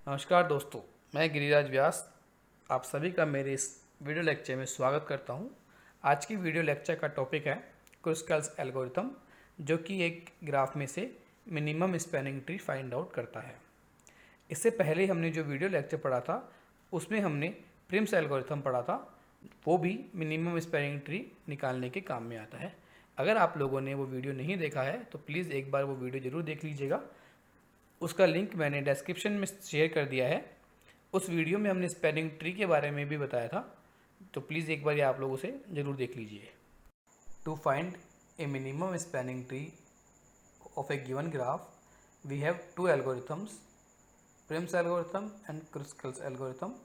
नमस्कार दोस्तों, मैं गिरिराज व्यास आप सभी का मेरे इस वीडियो लेक्चर में स्वागत करता हूं। आज की वीडियो लेक्चर का टॉपिक है क्रुस्कल्स एल्गोरिथम, जो कि एक ग्राफ में से minimum spanning tree find out करता है। इससे पहले हमने जो वीडियो लेक्चर पढ़ा था उसमें हमने प्रिम्स एल्गोरिथम पढ़ा था, वो भी मिनिमम स्पैनिंग ट्री निकालने के काम में आता है। अगर आप लोगों ने वो वीडियो नहीं देखा है तो प्लीज़ एक बार वो वीडियो ज़रूर देख लीजिएगा। उसका लिंक मैंने डिस्क्रिप्शन में शेयर कर दिया है। उस वीडियो में हमने स्पैनिंग ट्री के बारे में भी बताया था, तो प्लीज़ एक बार ये आप लोग उसे ज़रूर देख लीजिए। To find a minimum spanning tree of a given graph we have two algorithms, Prim's algorithm and Kruskal's algorithm.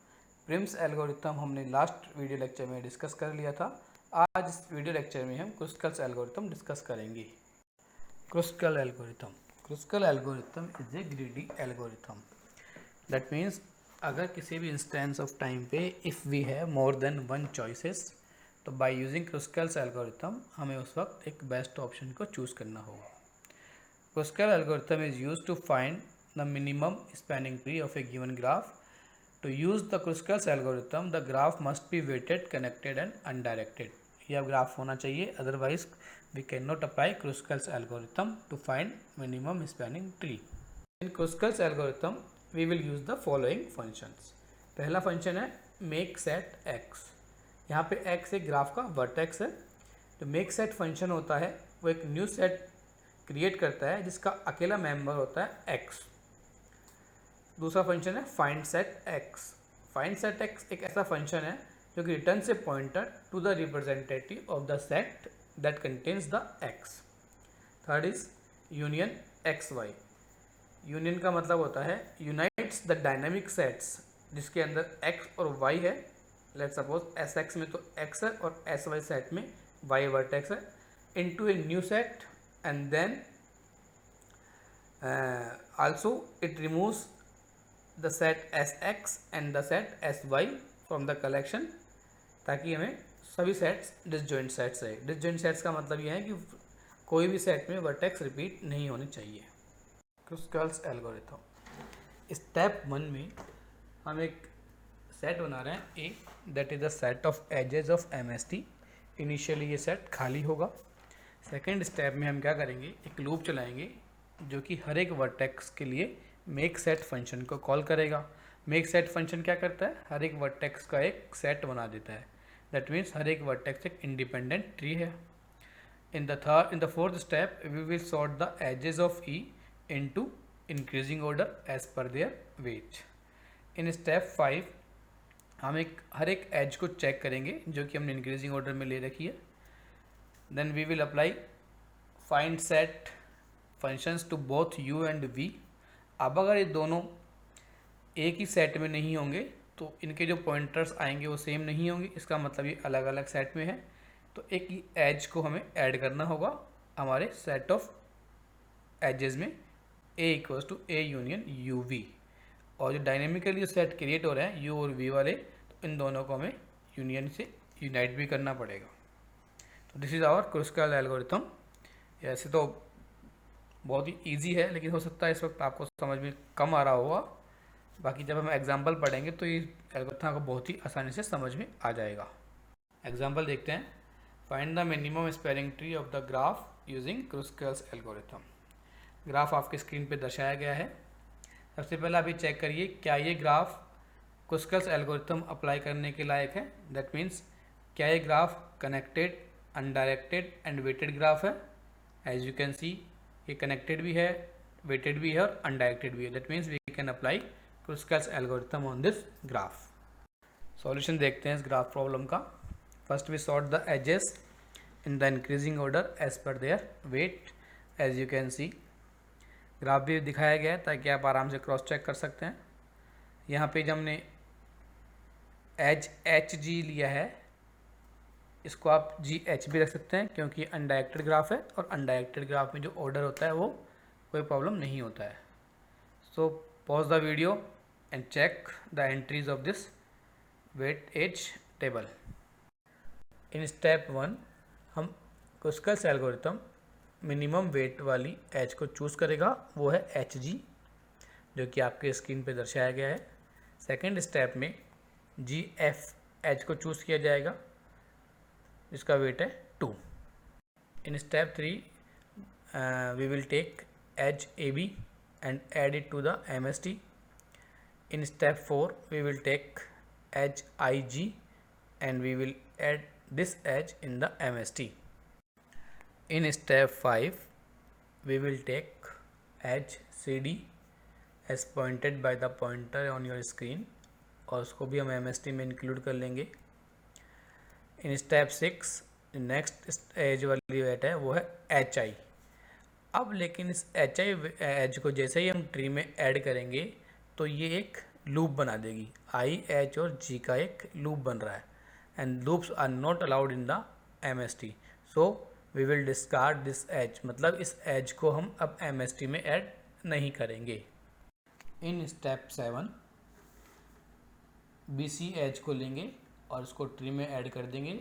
Prim's algorithm हमने लास्ट वीडियो लेक्चर में डिस्कस कर लिया था। आज इस वीडियो लेक्चर में हम क्रुस्कल्स एल्गोरिथम डिस्कस करेंगे। Kruskal algorithm is a greedy algorithm. That means अगर किसी भी इंस्टेंस ऑफ टाइम पे if we have more than one choices, तो बाय यूजिंग क्रुस्कल्स एल्गोरिथम हमें उस वक्त एक बेस्ट ऑप्शन को चूज़ करना होगा। Kruskal algorithm is use to find the minimum spanning tree of a given graph. To use the Kruskal's algorithm, the graph must be weighted, connected and undirected. यह graph होना चाहिए, otherwise we cannot apply Kruskal's algorithm to find minimum spanning tree. In Kruskal's algorithm, we will use the following functions. पहला function है make set x। यहाँ पे x एक graph का vertex है। तो make set फंक्शन होता है वो एक न्यू सेट क्रिएट करता है जिसका अकेला मेंबर होता है x। दूसरा फंक्शन है find set X. Find set X एक ऐसा फंक्शन है जो कि रिटर्न से pointer to the representative of the set that contains the X. Third is union X Y. Union का मतलब होता है यूनाइट्स द डायनेमिक सेट्स जिसके अंदर एक्स और वाई है। लेट्स सपोज एस एक्स में तो एक्स है और एस वाई सेट में वाई वर्टेक्स है, into a new set and then also it removes the set S X and the set S Y from the collection, ताकि हमें सभी sets disjoint sets रहे। डिसजॉइंट सेट्स का मतलब यह है कि कोई भी सेट में वर्टेक्स रिपीट नहीं होनी चाहिए। क्रुस्कल्स एल्गोरिथम स्टेप 1 में हम एक सेट बना रहे हैं A, that is the set of edges of M S T. Initially ये सेट खाली होगा। सेकेंड स्टेप में हम क्या करेंगे, एक लूप चलाएंगे जो कि हर एक वर्टेक्स के लिए मेक सेट फंक्शन को कॉल करेगा। मेक सेट फंक्शन क्या करता है, हर एक वर्टेक्स का एक सेट बना देता है। दैट मीन्स हर एक वर्टेक्स एक इंडिपेंडेंट ट्री है। In the fourth step we will sort the edges of E into increasing order as per their weight. In step 5 हम हर एक एज को चेक करेंगे जो कि हमने इंक्रीजिंग ऑर्डर में ले रखी है। Then we will apply find set functions to both U and V. अब अगर ये दोनों एक ही सेट में नहीं होंगे तो इनके जो पॉइंटर्स आएंगे वो सेम नहीं होंगे, इसका मतलब ये अलग अलग सेट में है। तो एक ही एज को हमें ऐड करना होगा हमारे सेट ऑफ एजेस में, A equals to A union U V. और जो डायनेमिकली जो सेट क्रिएट हो रहे हैं यू और वी वाले, तो इन दोनों को हमें यूनियन से यूनाइट भी करना पड़ेगा। तो this is our Kruskal algorithm. ऐसे तो बहुत ही इजी है, लेकिन हो सकता है इस वक्त आपको समझ में कम आ रहा होगा। बाकी जब हम एग्जांपल पढ़ेंगे तो ये एल्गोरिथम आपको बहुत ही आसानी से समझ में आ जाएगा। एग्जांपल देखते हैं। Find the minimum spanning tree of the graph using Kruskal's algorithm. Graph आपके स्क्रीन पे दर्शाया गया है। सबसे पहले अभी चेक करिए क्या ये ग्राफ क्रुस्कल्स एल्गोरिथम अप्लाई करने के लायक है। दैट मीन्स क्या ये graph connected, undirected and weighted graph है। एज यू कैन सी ये कनेक्टेड भी है, वेटेड भी है और अनडायरेक्टेड भी है। That means we can apply Kruskal's algorithm on this graph. Solution देखते हैं इस ग्राफ प्रॉब्लम का। First we sort the edges in the increasing order as per their weight. As you can see graph भी दिखाया गया है ताकि आप आराम से क्रॉस चेक कर सकते हैं। यहाँ पे जब हमने एज एच जी लिया है, इसको आप जी एच भी रख सकते हैं क्योंकि अनडायरेक्टेड ग्राफ है और अनडायरेक्टेड ग्राफ में जो ऑर्डर होता है वो कोई प्रॉब्लम नहीं होता है। So pause the video and check the entries of this weight edge table. In step 1 हम क्रुस्कल्स एल्गोरिथम मिनिमम वेट वाली एज को चूज़ करेगा, वो है एच जी। जो कि आपके स्क्रीन पे दर्शाया गया है। सेकेंड स्टेप में GFH को चूज़ किया जाएगा, जिसका वेट है 2। In step 3 we will take edge AB and add it to the MST. In step 4 we will take edge IG and we will add this edge in the MST. In step 5 we will take edge CD as pointed by the pointer on your screen और उसको भी हम MST में include कर लेंगे। In step 6 next as वाली wait है वो है HI। अब लेकिन इस HI एज को जैसे ही हम ट्री में ऐड करेंगे तो ये एक लूप बना देगी। I, H और G का एक लूप बन रहा है and loops are not allowed in the MST, so we will discard this edge, मतलब इस एज को हम अब MST में ऐड नहीं करेंगे। इन स्टेप 7 BC एज को लेंगे और इसको ट्री में ऐड कर देंगे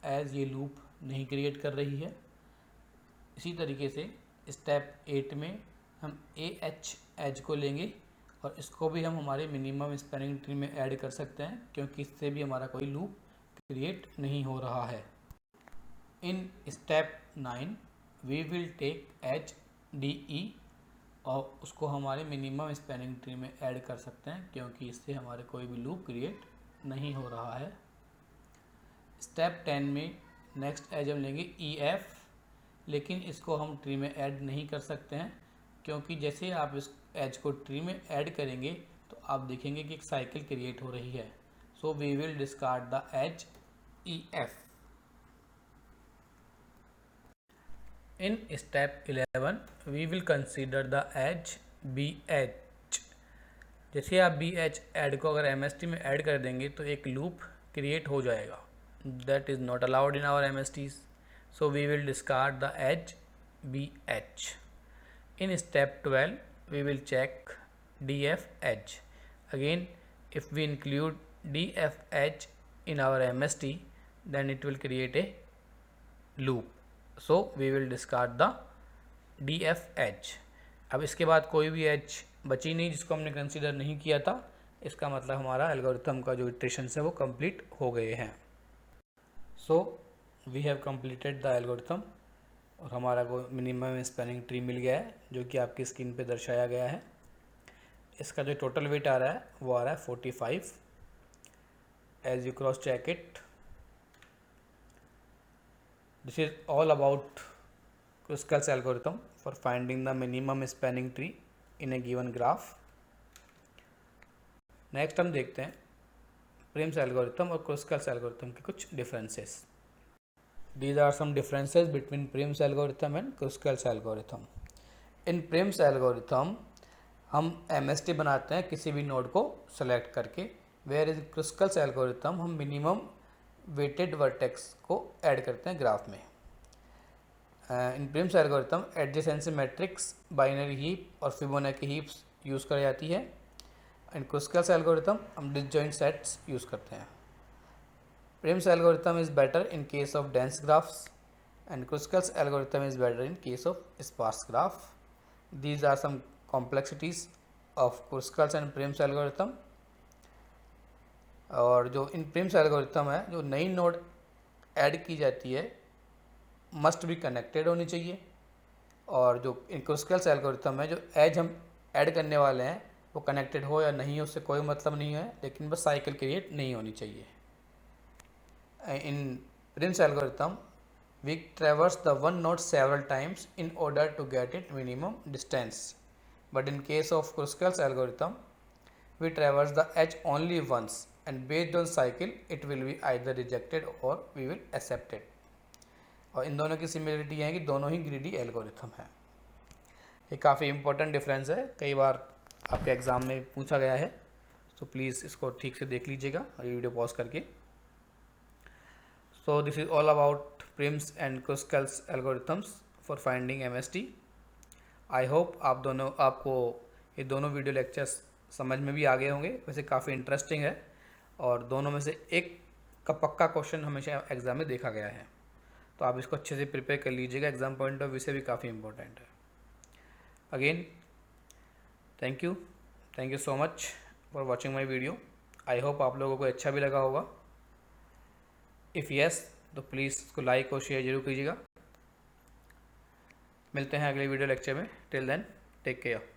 एज ये लूप नहीं क्रिएट कर रही है। इसी तरीके से स्टेप 8 में हम AH एज को लेंगे और इसको भी हम हमारे मिनिमम स्पैनिंग ट्री में ऐड कर सकते हैं, क्योंकि इससे भी हमारा कोई लूप क्रिएट नहीं हो रहा है। In step 9 we will take HDE और उसको हमारे मिनिमम स्पैनिंग ट्री में ऐड कर सकते हैं, क्योंकि इससे हमारे कोई भी लूप क्रिएट नहीं हो रहा है। स्टेप 10 में नेक्स्ट एज हम लेंगे EF, लेकिन इसको हम ट्री में ऐड नहीं कर सकते हैं, क्योंकि जैसे आप इस एज को ट्री में ऐड करेंगे तो आप देखेंगे कि एक साइकिल क्रिएट हो रही है, so we will discard the edge EF। In step 11 we will consider the edge BH। जैसे आप BH ऐड को अगर MST में ऐड कर देंगे तो एक लूप क्रिएट हो जाएगा, that is not allowed in our MSTs, so we will discard the edge BH. In step 12 we will check DF edge. Again, if we include DF edge in our MST then it will create a loop, so we will discard the DF edge. अब इसके बाद कोई भी as बची नहीं जिसको हमने consider नहीं किया था, इसका मतलब हमारा एल्गोरिथम का जो इटरेशंस है वो कंप्लीट हो गए हैं। So we have completed the algorithm और हमारा को मिनिमम स्पैनिंग ट्री मिल गया है, जो कि आपकी स्क्रीन पे दर्शाया गया है। इसका जो टोटल वेट आ रहा है वो आ रहा है 45। As you cross check it, this is all about Kruskal's algorithm for finding the minimum spanning tree in a given graph. Next हम देखते हैं प्रिम्स एल्गोरिथम और क्रुस्कल्स एल्गोरिथम के कुछ differences. These are some differences between Prim's algorithm and Kruskal's algorithm. In Prim's algorithm हम MST बनाते हैं किसी भी नोड को सेलेक्ट करके, वेयर इज Kruskal's algorithm हम मिनिमम वेटेड वर्टेक्स को ऐड करते हैं ग्राफ में। इन Prim's algorithm adjacency matrix, binary heap और फिबोनाची हीप्स यूज़ करी जाती है। इन Kruskal's algorithm हम डिसजॉइंट सेट्स यूज़ करते हैं। Prim's algorithm is better in case of dense graphs and Kruskal's algorithm is better in case of sparse graph. These are some complexities of Kruskal's and Prim's algorithm. और जो इन Prim's algorithm है, जो नई node add की जाती है must be connected होनी चाहिए, और जो इन Kruskal's algorithm है जो एज हम ऐड करने वाले हैं वो कनेक्टेड हो या नहीं हो उससे कोई मतलब नहीं है, लेकिन बस साइकिल क्रिएट नहीं होनी चाहिए। In Prim's algorithm, we traverse the one node several times in order to get it minimum distance. But in case of Kruskal's algorithm, we traverse the edge only once, and based on cycle, it will be either rejected or we will accept it. और इन दोनों की similarity है कि दोनों ही greedy algorithm है। ये काफ़ी important difference है, कई बार आपके एग्ज़ाम में पूछा गया है, तो प्लीज़ इसको ठीक से देख लीजिएगा और ये वीडियो पॉज करके। So this is all about Prim's and Kruskal's algorithms for finding MST. I hope आपको ये दोनों वीडियो लेक्चर्स समझ में भी आ गए होंगे। वैसे काफ़ी इंटरेस्टिंग है और दोनों में से एक का पक्का क्वेश्चन हमेशा एग्ज़ाम में देखा गया है, तो आप इसको अच्छे से प्रिपेयर कर लीजिएगा, एग्ज़ाम पॉइंट ऑफ व्यू से भी काफ़ी इंपॉर्टेंट है। Again thank you. Thank you so much for watching my video. I hope आप लोगों को अच्छा भी लगा होगा। इफ़ यस तो प्लीज़ इसको लाइक और शेयर जरूर कीजिएगा। मिलते हैं अगले वीडियो लेक्चर में। Till then take care.